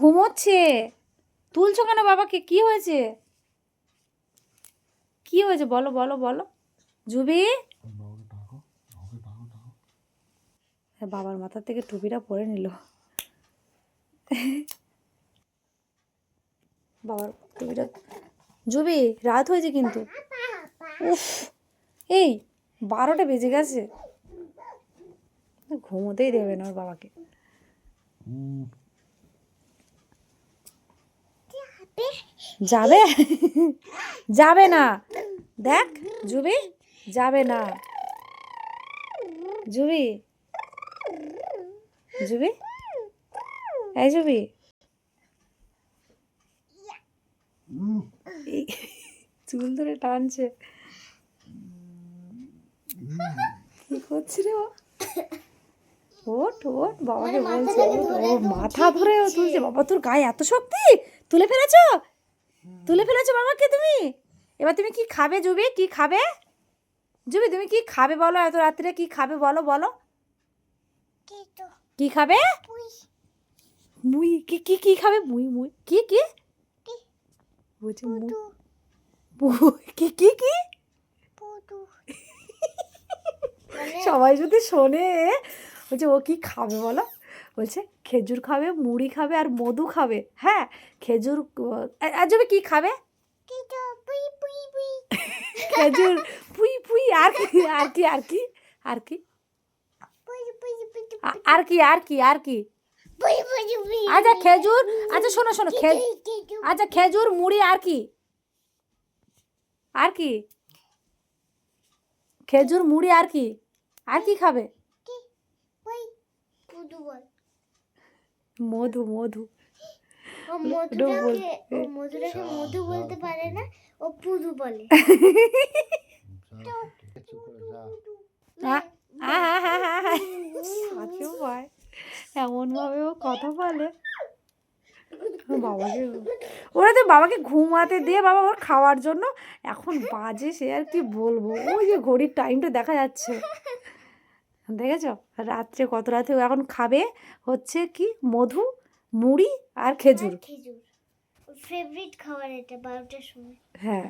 ঘুমোচ্ছে। তুলছো কেন বাবাকে? কি হয়েছে? কি হয়েছে বলো বলো বলো। জুবি, বাবার মাথা থেকে টুপিটা পরে নিল। বাবার টুপিটা। জুবি, রাত হয়েছে কিন্তু। উফ, এই 12টা বেজে গেছে, ঘুমোতেই দেবে না ওর বাবাকে। যাবে? যাবে না, দেখ জুবি, যাবে না। জুবি, জুবি, এই জুবি, এই চুল ধরে টানছে। কি করছি রে? ওঠ ওঠ, বাবাকে বলছে ওর মাথা ধরে ও তুলছে। বাবা তোর গায়ে এত শক্তি, তুলে ফেলেছো, তুলে ফেলেছো বাবাকে তুমি। এবার তুমি কি খাবে জুবি? কি খাবে জুবি? তুমি কি খাবে বলো? এত রাত্রে কি খাবে বলো বলো? কি খাবে? মুই কি কি কি খাবে? মুই মুই কি কি বলছি? কি কি কি? সবাই যদি শোনে, বলছে ও কি খাবে বলো? বলছে খেজুর খাবে, মুড়ি খাবে আর মধু খাবে। হ্যাঁ, খেজুর। আর যাবে কি খাবে? খেজুর, পুই পুই, আর কি আর কি আর কি আর কি আর কি আর কি আর কি? আচ্ছা খেজুর, আচ্ছা শোনো শোনো, আচ্ছা খেজুর মুড়ি আর কি? আর কি? খেজুর মুড়ি আর কি? আর কি খাবে? মধু মধু। মধু বলতে পারে না, ও পুদু বলে। এমন ভাবে ও কথা বলে। বাবাকে, ওরা তো বাবাকে ঘুমাতে দিয়ে বাবা ওর খাওয়ার জন্য এখন বাজে সে আর কি বলবো। ওই যে ঘড়ির টাইমটা দেখা যাচ্ছে, দেখেছ? রাত্রে কত রাতে ও এখন খাবে হচ্ছে কি মধু, মুড়ি আর খেজুর। খেজুর ফেভারিট খাবার, এটা 12টার সময়। হ্যাঁ।